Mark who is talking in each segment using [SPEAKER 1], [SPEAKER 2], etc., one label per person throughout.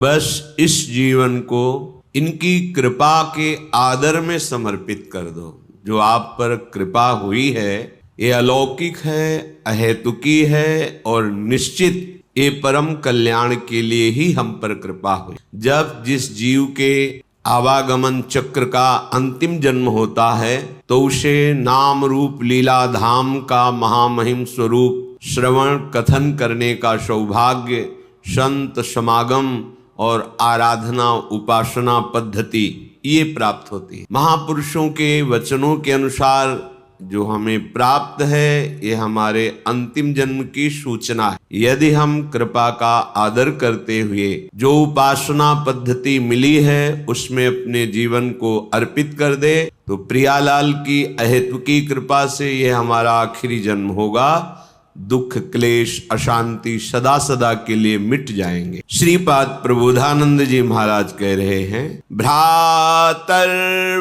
[SPEAKER 1] बस इस जीवन को इनकी कृपा के आदर में समर्पित कर दो। जो आप पर कृपा हुई है ये अलौकिक है, अहेतुकी है और निश्चित ये परम कल्याण के लिए ही हम पर कृपा हुई। जब जिस जीव के आवागमन चक्र का अंतिम जन्म होता है तो उसे नाम रूप लीला धाम का महामहिम स्वरूप श्रवण कथन करने का सौभाग्य, संत समागम और आराधना उपासना पद्धति ये प्राप्त होती है। महापुरुषों के वचनों के अनुसार जो हमें प्राप्त है ये हमारे अंतिम जन्म की सूचना है। यदि हम कृपा का आदर करते हुए जो उपासना पद्धति मिली है उसमें अपने जीवन को अर्पित कर दे तो प्रियालाल की अहेतुकी कृपा से ये हमारा आखिरी जन्म होगा। दुख क्लेश अशांति सदा सदा के लिए मिट जाएंगे। श्रीपाद प्रबोधानंद जी महाराज कह रहे हैं, भ्रातर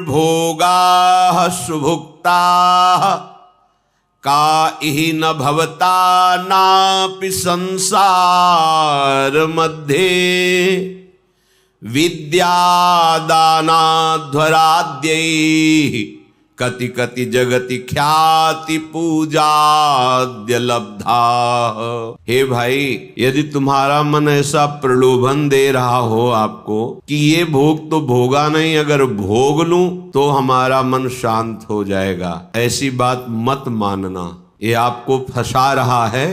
[SPEAKER 1] भोगा सुभुक्ता का इहि न भवता नापि संसार मध्ये विद्यादानाध्वराद्यै कति कति जगति ख्याति पूजाद्य लब्धा। हे भाई, यदि तुम्हारा मन ऐसा प्रलोभन दे रहा हो आपको कि ये भोग तो भोगा नहीं, अगर भोग लूं तो हमारा मन शांत हो जाएगा, ऐसी बात मत मानना। ये आपको फंसा रहा है,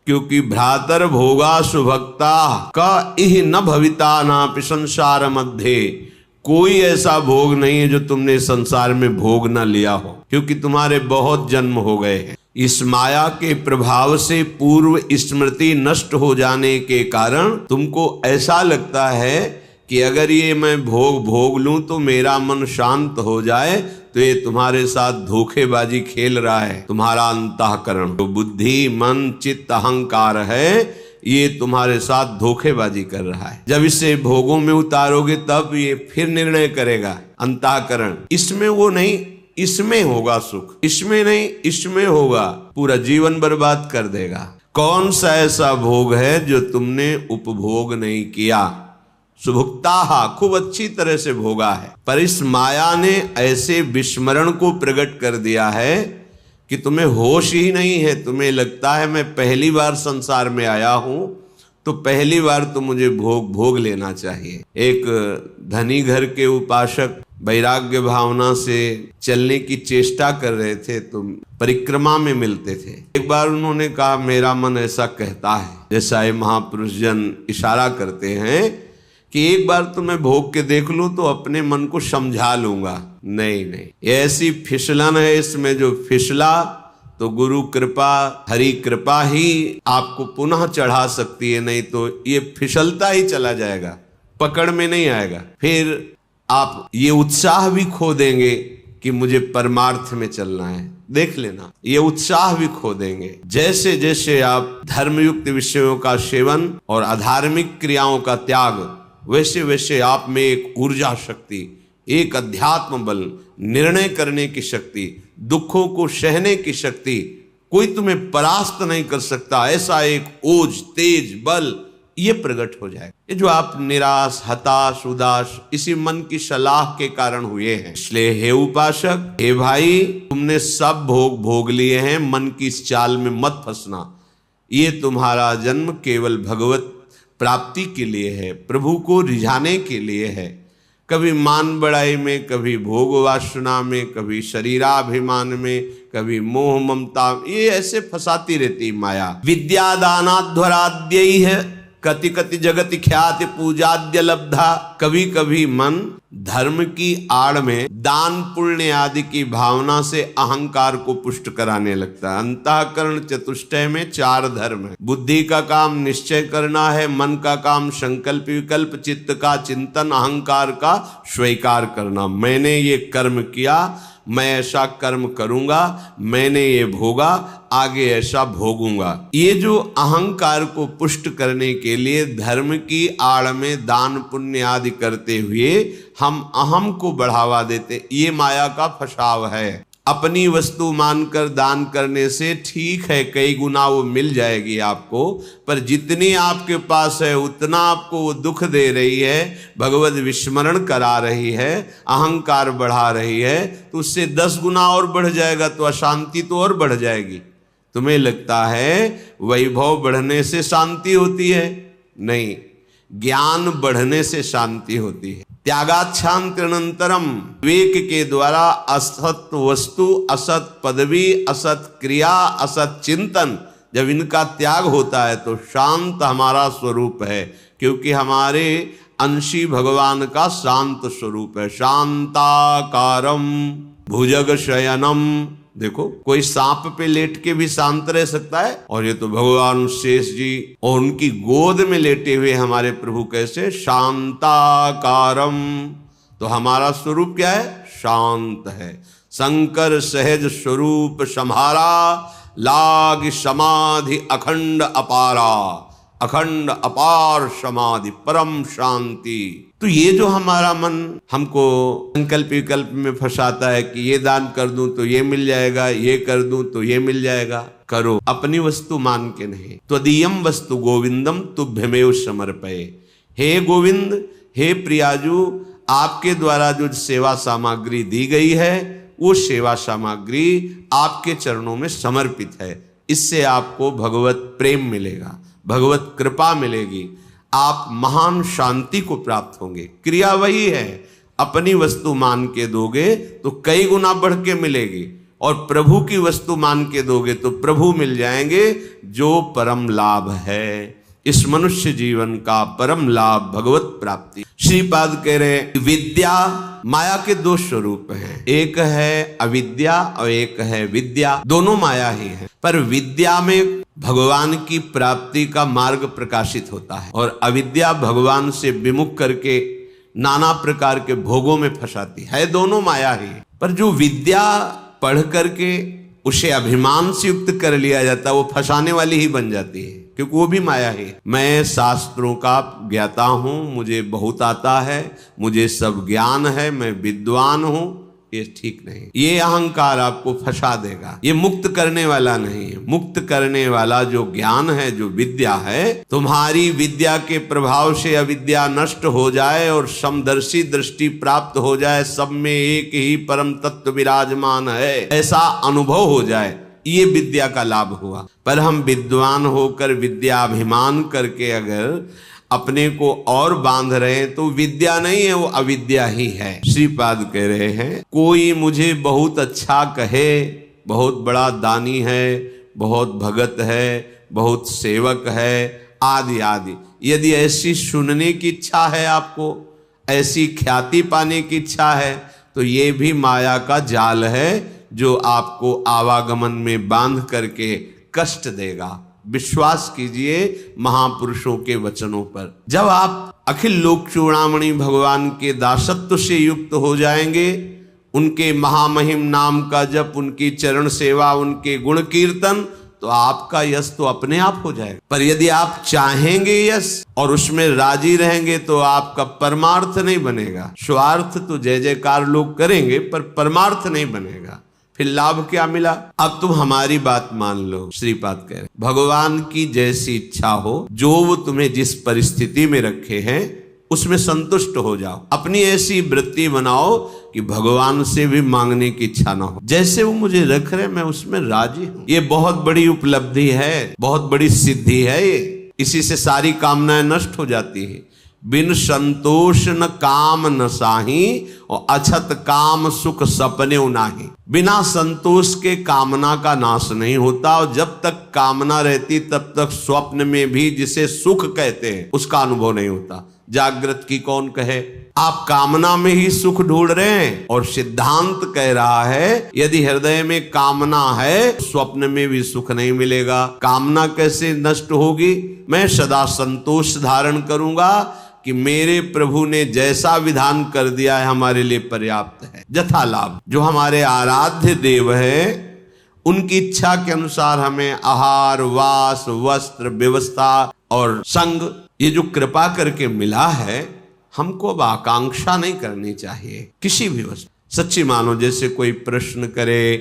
[SPEAKER 1] क्योंकि भ्रातर भोगा सुभक्ता का इह न भविता नापि संसार मध्ये। कोई ऐसा भोग नहीं है जो तुमने संसार में भोग न लिया हो, क्योंकि तुम्हारे बहुत जन्म हो गए हैं। इस माया के प्रभाव से पूर्व स्मृति नष्ट हो जाने के कारण तुमको ऐसा लगता है कि अगर ये मैं भोग लूं तो मेरा मन शांत हो जाए, तो ये तुम्हारे साथ धोखेबाजी खेल रहा है। तुम्हारा अंतःकरण, तो बुद्धि मन चित्त अहंकार है, ये तुम्हारे साथ धोखेबाजी कर रहा है। जब इसे भोगों में उतारोगे तब ये फिर निर्णय करेगा अंतःकरण, इसमें वो नहीं इसमें होगा सुख, इसमें नहीं इसमें होगा, पूरा जीवन बर्बाद कर देगा। कौन सा ऐसा भोग है जो तुमने उपभोग नहीं किया? सुभुक्ता खूब अच्छी तरह से भोगा है, पर इस माया ने ऐसे विस्मरण को प्रकट कर दिया है कि तुम्हें होश ही नहीं है। तुम्हें लगता है मैं पहली बार संसार में आया हूं तो पहली बार तो मुझे भोग लेना चाहिए। एक धनी घर के उपासक वैराग्य भावना से चलने की चेष्टा कर रहे थे तो परिक्रमा में मिलते थे। एक बार उन्होंने कहा, मेरा मन ऐसा कहता है, जैसा ये महापुरुष जन इशारा करते हैं कि एक बार तो मैं भोग के देख लूं तो अपने मन को समझा लूंगा। नहीं, ऐसी फिसलन है इसमें, जो फिसला तो गुरु कृपा हरि कृपा ही आपको पुनः चढ़ा सकती है, नहीं तो ये फिसलता ही चला जाएगा, पकड़ में नहीं आएगा। फिर आप ये उत्साह भी खो देंगे कि मुझे परमार्थ में चलना है। देख लेना, ये उत्साह भी खो देंगे। जैसे जैसे आप धर्मयुक्त विषयों का सेवन और अधार्मिक क्रियाओं का त्याग, वैसे वैसे आप में एक ऊर्जा शक्ति, एक अध्यात्म बल, निर्णय करने की शक्ति, दुखों को सहने की शक्ति, कोई तुम्हें परास्त नहीं कर सकता, ऐसा एक ओज तेज बल ये प्रकट हो जाएगा। ये जो आप निराश हताश उदास इसी मन की सलाह के कारण हुए हैं। इसलिए हे उपासक, हे भाई, तुमने सब भोग लिए हैं, मन की इस चाल में मत फंसना। ये तुम्हारा जन्म केवल भगवत प्राप्ति के लिए है, प्रभु को रिझाने के लिए है। कभी मान बड़ाई में, कभी भोग वासना में, कभी शरीराभिमान में, कभी मोह ममता, ये ऐसे फंसाती रहती माया। विद्यादानाध्वराद्यै है कति कति जगति ख्याति पूजाद्य लब्धा। कभी कभी मन धर्म की आड़ में दान पुण्य आदि की भावना से अहंकार को पुष्ट कराने लगता है। अंतःकरण चतुष्टय में 4 धर्म है। बुद्धि का काम निश्चय करना है, मन का काम संकल्प विकल्प, चित्त का चिंतन, अहंकार का स्वीकार करना। मैंने ये कर्म किया, मैं ऐसा कर्म करूंगा, मैंने ये भोगा, आगे ऐसा भोगूंगा। ये जो अहंकार को पुष्ट करने के लिए धर्म की आड़ में दान पुण्य आदि करते हुए हम अहम को बढ़ावा देते, ये माया का फसाव है। अपनी वस्तु मानकर दान करने से ठीक है कई गुना वो मिल जाएगी आपको, पर जितनी आपके पास है उतना आपको वो दुख दे रही है, भगवत विस्मरण करा रही है, अहंकार बढ़ा रही है, तो उससे 10 गुना और बढ़ जाएगा, तो अशांति तो और बढ़ जाएगी। तुम्हें लगता है वैभव बढ़ने से शांति होती है? नहीं, ज्ञान बढ़ने से शांति होती है। त्यागाच्छांत्यनंतरम, विवेक के द्वारा असत वस्तु, असत पदवी, असत क्रिया, असत चिंतन, जब इनका त्याग होता है तो शांत हमारा स्वरूप है, क्योंकि हमारे अंशी भगवान का शांत स्वरूप है। शांताकारम भुजग शयनम, देखो कोई सांप पे लेट के भी शांत रह सकता है, और ये तो भगवान शेष जी और उनकी गोद में लेटे हुए हमारे प्रभु कैसे शांताकारम। तो हमारा स्वरूप क्या है? शांत है। शंकर सहज स्वरूप सम्हारा, लाग समाधि अखंड अपारा, अखंड अपार समाधि परम शांति। तो ये जो हमारा मन हमको संकल्प विकल्प में फंसाता है कि ये दान कर दूं तो ये मिल जाएगा, ये कर दूं तो ये मिल जाएगा, करो अपनी वस्तु मान के नहीं। त्वदीयम वस्तु गोविंदम तुभ्यमेव समर्पये। हे गोविंद, हे प्रियाजू, आपके द्वारा जो सेवा सामग्री दी गई है वो सेवा सामग्री आपके चरणों में समर्पित है। इससे आपको भगवत प्रेम मिलेगा, भगवत कृपा मिलेगी, आप महान शांति को प्राप्त होंगे। क्रिया वही है, अपनी वस्तु मान के दोगे तो कई गुना बढ़ के मिलेगी, और प्रभु की वस्तु मान के दोगे तो प्रभु मिल जाएंगे, जो परम लाभ है इस मनुष्य जीवन का परम लाभ भगवत प्राप्ति। श्रीपाद कह रहे विद्या माया के 2 स्वरूप हैं, एक है अविद्या और एक है विद्या, दोनों माया ही है। पर विद्या में भगवान की प्राप्ति का मार्ग प्रकाशित होता है, और अविद्या भगवान से विमुख करके नाना प्रकार के भोगों में फंसाती है। दोनों माया ही, पर जो विद्या पढ़ करके उसे अभिमान से युक्त कर लिया जाता है वो फंसाने वाली ही बन जाती है, क्योंकि वो भी माया है। मैं शास्त्रों का ज्ञाता हूं, मुझे बहुत आता है, मुझे सब ज्ञान है, मैं विद्वान हूं, ये ठीक नहीं। ये अहंकार आपको फंसा देगा, ये मुक्त करने वाला नहीं है। मुक्त करने वाला जो ज्ञान है, जो विद्या है, तुम्हारी विद्या के प्रभाव से अविद्या नष्ट हो जाए और समदर्शी दृष्टि प्राप्त हो जाए, सब में एक ही परम तत्व विराजमान है, ऐसा अनुभव हो जाए, ये विद्या का लाभ हुआ। पर हम विद्वान होकर विद्याभिमान करके अगर अपने को और बांध रहे हैं तो विद्या नहीं है, वो अविद्या ही है। श्रीपाद कह रहे हैं कोई मुझे बहुत अच्छा कहे, बहुत बड़ा दानी है, बहुत भगत है, बहुत सेवक है, आदि आदि, यदि ऐसी सुनने की इच्छा है, आपको ऐसी ख्याति पाने की इच्छा है, तो ये भी माया का जाल है जो आपको आवागमन में बांध करके कष्ट देगा। विश्वास कीजिए महापुरुषों के वचनों पर। जब आप अखिल लोक चूड़ामणि भगवान के दासत्व से युक्त हो जाएंगे, उनके महामहिम नाम का जप, उनकी चरण सेवा, उनके गुण कीर्तन, तो आपका यश तो अपने आप हो जाएगा। पर यदि आप चाहेंगे यश और उसमें राजी रहेंगे तो आपका परमार्थ नहीं बनेगा। स्वार्थ तो जय जयकार लोग करेंगे, पर परमार्थ नहीं बनेगा। फिर लाभ क्या मिला? अब तुम हमारी बात मान लो। श्रीपाद कह रहे भगवान की जैसी इच्छा हो, जो वो तुम्हें जिस परिस्थिति में रखे हैं उसमें संतुष्ट हो जाओ। अपनी ऐसी वृत्ति बनाओ कि भगवान से भी मांगने की इच्छा ना हो। जैसे वो मुझे रख रहे मैं उसमें राजी हूं। ये बहुत बड़ी उपलब्धि है, बहुत बड़ी सिद्धि है ये। इसी से सारी कामनाएं नष्ट हो जाती है। बिन संतोष न काम न साही और अछत काम सुख सपने नाही। बिना संतोष के कामना का नाश नहीं होता, और जब तक कामना रहती तब तक स्वप्न में भी जिसे सुख कहते हैं उसका अनुभव नहीं होता। जागृत की कौन कहे? आप कामना में ही सुख ढूंढ रहे हैं, और सिद्धांत कह रहा है यदि हृदय में कामना है स्वप्न में भी सुख नहीं मिलेगा। कामना कैसे नष्ट होगी? मैं सदा संतोष धारण करूंगा कि मेरे प्रभु ने जैसा विधान कर दिया है हमारे लिए पर्याप्त है। जथा लाभ, जो हमारे आराध्य देव है उनकी इच्छा के अनुसार हमें आहार, वास, वस्त्र, व्यवस्था और संग, ये जो कृपा करके मिला है, हमको अब आकांक्षा नहीं करनी चाहिए किसी भी वस्तु। सच्ची मानो, जैसे कोई प्रश्न करे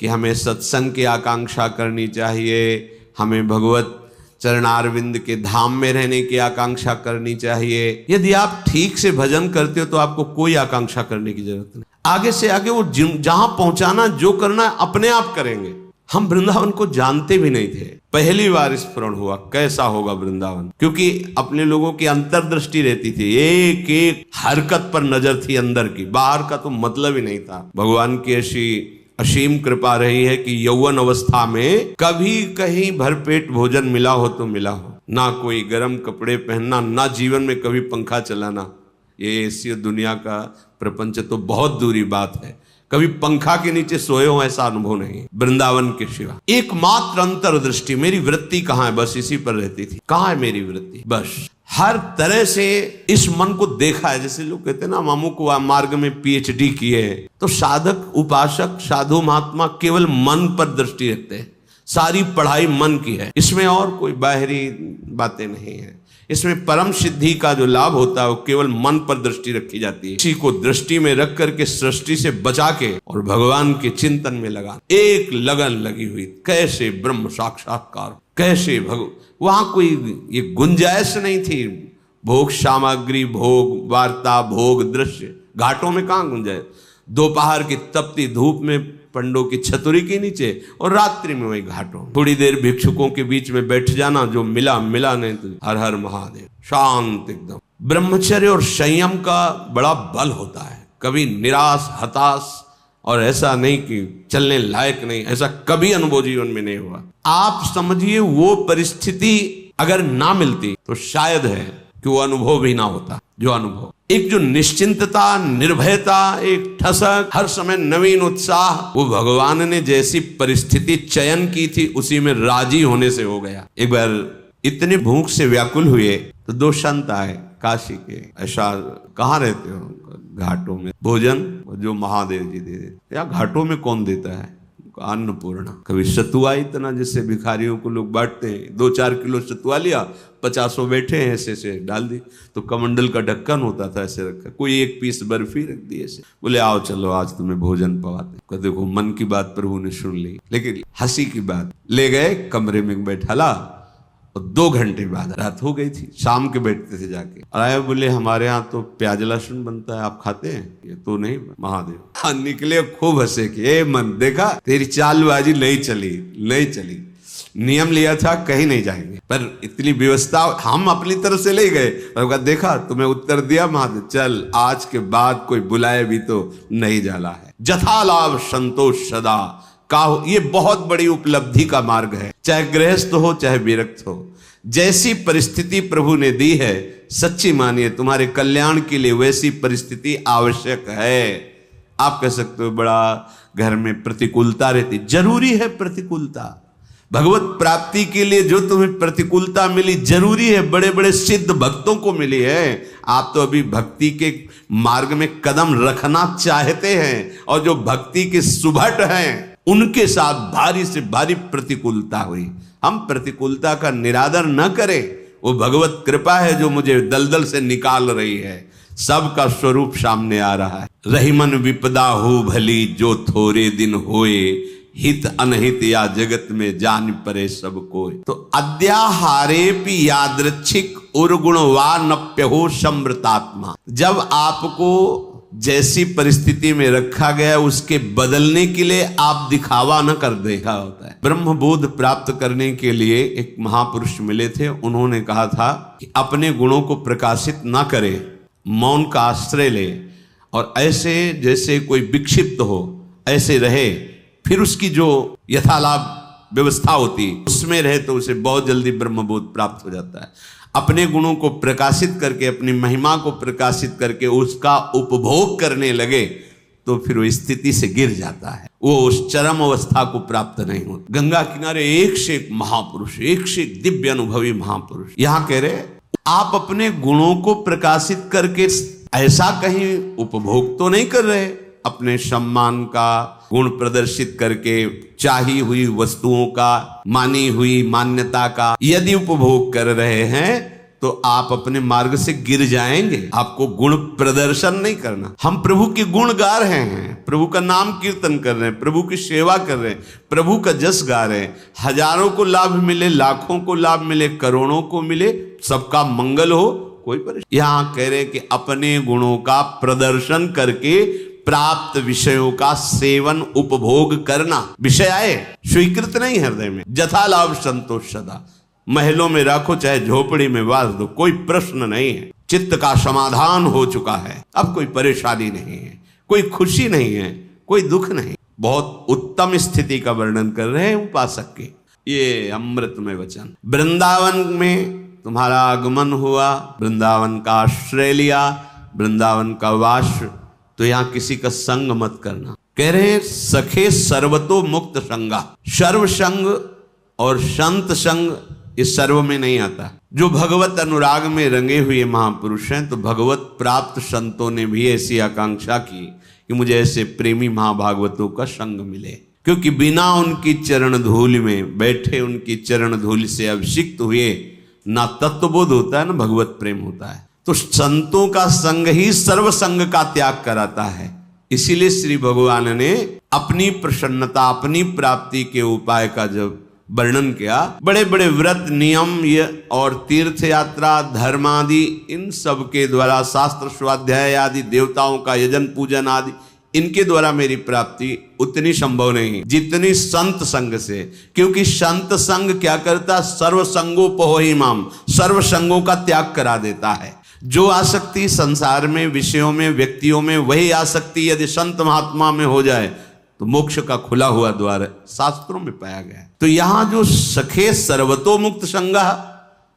[SPEAKER 1] कि हमें सत्संग की आकांक्षा करनी चाहिए, हमें भगवत चरणारविंद के धाम में रहने की आकांक्षा करनी चाहिए। यदि आप ठीक से भजन करते हो तो आपको कोई आकांक्षा करने की जरूरत नहीं। आगे से आगे वो जहां पहुंचाना, जो करना अपने आप करेंगे। हम वृंदावन को जानते भी नहीं थे, पहली बार स्मरण हुआ कैसा होगा वृंदावन, क्योंकि अपने लोगों की अंतर्दृष्टि रहती थी, एक एक हरकत पर नजर थी अंदर की, बाहर का तो मतलब ही नहीं था। भगवान की ऐसी असीम कृपा रही है कि यौवन अवस्था में कभी कहीं भरपेट भोजन मिला हो तो मिला हो, ना कोई गर्म कपड़े पहनना, ना जीवन में कभी पंखा चलाना। ये ऐसी दुनिया का प्रपंच तो बहुत दूरी बात है, कभी पंखा के नीचे सोए हो ऐसा अनुभव नहीं वृंदावन के सिवा। एकमात्र अंतर्दृष्टि, मेरी वृत्ति कहाँ है, बस इसी पर रहती थी। कहाँ है मेरी वृत्ति, बस हर तरह से इस मन को देखा है। जैसे लोग कहते हैं ना, मामू को मार्ग में पीएचडी किए, तो साधक, उपासक, साधु महात्मा केवल मन पर दृष्टि रखते हैं। सारी पढ़ाई मन की है, इसमें और कोई बाहरी बातें नहीं है। इसमें परम सिद्धि का जो लाभ होता है वो केवल मन पर दृष्टि रखी जाती है। इसी को दृष्टि में रख करके सृष्टि से बचा के और भगवान के चिंतन में लगा, एक लगन लगी हुई, कैसे ब्रह्म साक्षात्कार, कैसे वहां कोई ये गुंजाइश नहीं थी। भोग सामग्री, भोग वार्ता, भोग दृश्य, घाटों में कहाँ गुंजाइश। दोपहर की तपती धूप में पंडों की छतुरी के नीचे, और रात्रि में वही घाटों, थोड़ी देर भिक्षुकों के बीच में बैठ जाना, जो मिला मिला, नहीं तो हर हर महादेव, शांत एकदम। ब्रह्मचर्य और संयम का बड़ा बल होता है, कभी निराश, हताश और ऐसा नहीं कि चलने लायक नहीं, ऐसा कभी अनुभव जीवन में नहीं हुआ। आप समझिए वो परिस्थिति अगर ना मिलती तो शायद है कि वो अनुभव भी ना होता। जो अनुभव, एक जो निश्चिंतता, निर्भयता, एक ठसक, हर समय नवीन उत्साह, वो भगवान ने जैसी परिस्थिति चयन की थी उसी में राजी होने से हो गया। एक बार इतने भूख से व्याकुल हुए तो दो संत आए काशी के, ऐसा कहाँ रहते हो, घाटों में भोजन जो महादेव जी दे देते। या घाटों में कौन देता है, अन्नपूर्णा। कभी सतुआ, इतना जैसे भिखारियों को लोग बांटते हैं, 2-4 किलो सतुआ लिया, 50 बैठे हैं, ऐसे से डाल दी, तो कमंडल का ढक्कन होता था ऐसे रखा, कोई एक पीस बर्फी रख दी ऐसे, बोले आओ चलो आज तुम्हें भोजन पवाते। देखो मन की बात प्रभु ने सुन ली, लेकिन हंसी की बात, ले गए कमरे में बैठाला, और 2 घंटे बाद रात हो गई थी, शाम के बैठते थे जाके, और आए बोले हमारे यहाँ तो प्याज लहसुन बनता है, आप खाते हैं? ये तो नहीं महादेव। हाँ, निकले खूब हंसे कि ए मन, देखा तेरी चालबाजी नहीं चली, नियम लिया था कहीं नहीं जाएंगे, पर इतनी व्यवस्था हम अपनी तरफ से ले गए, और देखा तुम्हें उत्तर दिया महादेव, चल आज के बाद कोई बुलाए भी तो नहीं जाला है। जथा लाभ संतोष सदा का, ये बहुत बड़ी उपलब्धि का मार्ग है, चाहे गृहस्थ हो चाहे विरक्त हो। जैसी परिस्थिति प्रभु ने दी है, सच्ची मानिए तुम्हारे कल्याण के लिए वैसी परिस्थिति आवश्यक है। आप कह सकते हो बड़ा घर में प्रतिकूलता रहती, जरूरी है प्रतिकूलता, भगवत प्राप्ति के लिए जो तुम्हें प्रतिकूलता मिली जरूरी है, बड़े बड़े सिद्ध भक्तों को मिली है। आप तो अभी भक्ति के मार्ग में कदम रखना चाहते हैं, और जो भक्ति के सुभट हैं उनके साथ भारी से भारी प्रतिकूलता हुई। हम प्रतिकूलता का निरादर न करें, वो भगवत कृपा है जो मुझे दलदल से निकाल रही है। सबका स्वरूप सामने आ रहा है। रहीमन विपदा हो भली, जो थोड़े दिन होए, हित अनहित या जगत में जान परे सब कोई। तो अद्याहारेपि यादृच्छिक उर्गुण वा नप्य हो समृतात्मा। जब आपको जैसी परिस्थिति में रखा गया उसके बदलने के लिए आप दिखावा न कर देखा होता है। ब्रह्मबोध प्राप्त करने के लिए एक महापुरुष मिले थे, उन्होंने कहा था कि अपने गुणों को प्रकाशित ना करे, मौन का आश्रय ले, और ऐसे जैसे कोई विक्षिप्त हो ऐसे रहे, फिर उसकी जो यथालाभ व्यवस्था होती उसमें रहे तो उसे बहुत जल्दी ब्रह्मबोध प्राप्त हो जाता है। अपने गुणों को प्रकाशित करके, अपनी महिमा को प्रकाशित करके उसका उपभोग करने लगे तो फिर वो स्थिति से गिर जाता है, वो उस चरम अवस्था को प्राप्त नहीं होता। गंगा किनारे एक से एक महापुरुष, एक से एक दिव्य अनुभवी महापुरुष, यहाँ कह रहे आप अपने गुणों को प्रकाशित करके ऐसा कहीं उपभोग तो नहीं कर रहे, अपने सम्मान का गुण प्रदर्शित करके, चाही हुई वस्तुओं का, मानी हुई मान्यता का यदि उपभोग कर रहे हैं तो आप अपने मार्ग से गिर जाएंगे। आपको गुण प्रदर्शन नहीं करना। हम प्रभु के गुण गा रहे हैं, प्रभु का नाम कीर्तन कर रहे हैं, प्रभु की सेवा कर रहे हैं, प्रभु का जस गा रहे हैं। हजारों को लाभ मिले, लाखों को लाभ मिले, करोड़ों को मिले, सबका मंगल हो, कोई परेशानी। यहां कह रहे कि अपने गुणों का प्रदर्शन करके प्राप्त विषयों का सेवन उपभोग करना। विषय आए स्वीकृत नहीं हृदय में, जथा लाभ संतोष सदा। महलों में रखो चाहे झोपड़ी में वास दो, कोई प्रश्न नहीं है। चित्त का समाधान हो चुका है, अब कोई परेशानी नहीं है, कोई खुशी नहीं है, कोई दुख नहीं। बहुत उत्तम स्थिति का वर्णन कर रहे हैं उपासक के, ये अमृतमय वचन। वृंदावन में तुम्हारा आगमन हुआ, वृंदावन का आश्रय लिया, वृंदावन का वास, तो यहां किसी का संग मत करना। कह रहे हैं सखे सर्वतो मुक्त संगा। सर्व संग और संत संग इस सर्व में नहीं आता। जो भगवत अनुराग में रंगे हुए महापुरुष हैं, तो भगवत प्राप्त संतों ने भी ऐसी आकांक्षा की कि मुझे ऐसे प्रेमी महाभागवतों का संग मिले, क्योंकि बिना उनकी चरण धूल में बैठे, उनकी चरण धूल से अभिषिक्त हुए ना तत्वबोध होता है, ना भगवत प्रेम होता है। तो संतों का संग ही सर्व संग का त्याग कराता है। इसीलिए श्री भगवान ने अपनी प्रसन्नता, अपनी प्राप्ति के उपाय का जब वर्णन किया, बड़े बड़े व्रत, नियम और तीर्थ यात्रा, धर्म आदि, इन सब के द्वारा, शास्त्र स्वाध्याय आदि, देवताओं का यजन पूजन आदि, इनके द्वारा मेरी प्राप्ति उतनी संभव नहीं जितनी संत संग से। क्योंकि संत संग क्या करता? सर्व संगोपहोहि माम, सर्व संगों का त्याग करा देता है। जो आसक्ति संसार में, विषयों में, व्यक्तियों में, वही आसक्ति यदि संत महात्मा में हो जाए तो मोक्ष का खुला हुआ द्वार शास्त्रों में पाया गया है। तो यहां जो सखे सर्वतो मुक्त संगा,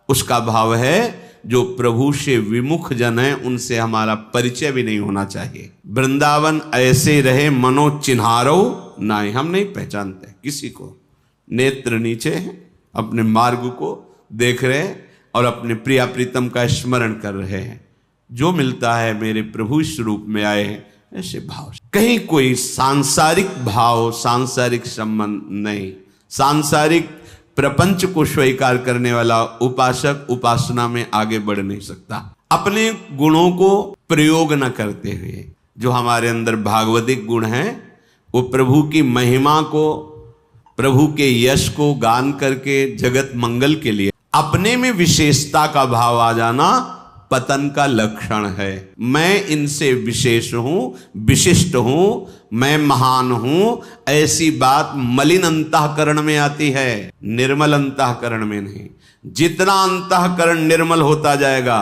[SPEAKER 1] उसका भाव है जो प्रभु से विमुख जन है, उनसे हमारा परिचय भी नहीं होना चाहिए। वृंदावन ऐसे रहे मनो चिन्हारो नहीं, हम नहीं पहचानते किसी को। नेत्र नीचे हैं, अपने मार्ग को देख रहे हैं और अपने प्रिया प्रीतम का स्मरण कर रहे हैं। जो मिलता है मेरे प्रभु स्वरूप में आए हैं, ऐसे भाव। कहीं कोई सांसारिक भाव, सांसारिक संबंध नहीं। सांसारिक प्रपंच को स्वीकार करने वाला उपासक उपासना में आगे बढ़ नहीं सकता। अपने गुणों को प्रयोग न करते हुए, जो हमारे अंदर भागवतिक गुण हैं, वो प्रभु की महिमा को, प्रभु के यश को गान करके जगत मंगल के लिए अपने में विशेषता का भाव आ जाना पतन का लक्षण है। मैं इनसे विशेष हूं, विशिष्ट हूं, मैं महान हूं, ऐसी बात मलिन अंतःकरण में आती है, निर्मल अंतःकरण में नहीं। जितना अंतःकरण निर्मल होता जाएगा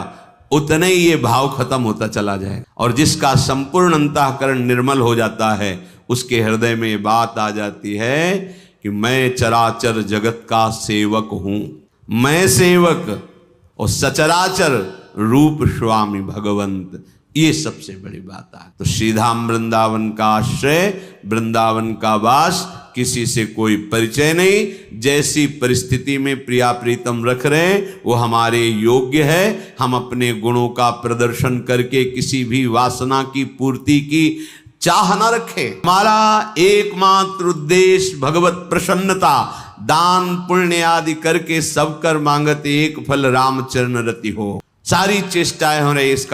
[SPEAKER 1] उतने ही ये भाव खत्म होता चला जाएगा। और जिसका संपूर्ण अंतःकरण निर्मल हो जाता है, उसके हृदय में ये बात आ जाती है कि मैं चराचर जगत का सेवक हूं। मैं सेवक और सचराचर रूप स्वामी भगवंत, ये सबसे बड़ी बात है। तो श्रीधाम वृंदावन का आश्रय, वृंदावन का वास, किसी से कोई परिचय नहीं। जैसी परिस्थिति में प्रिया प्रीतम रख रहे हैं वो हमारे योग्य है। हम अपने गुणों का प्रदर्शन करके किसी भी वासना की पूर्ति की चाह न रखें। हमारा एकमात्र उद्देश्य भगवत प्रसन्नता, दान पुण्य आदि करके सब कर मांगत एक फल रामचरण रति हो। सारी चेष्टाएं हो रही इसका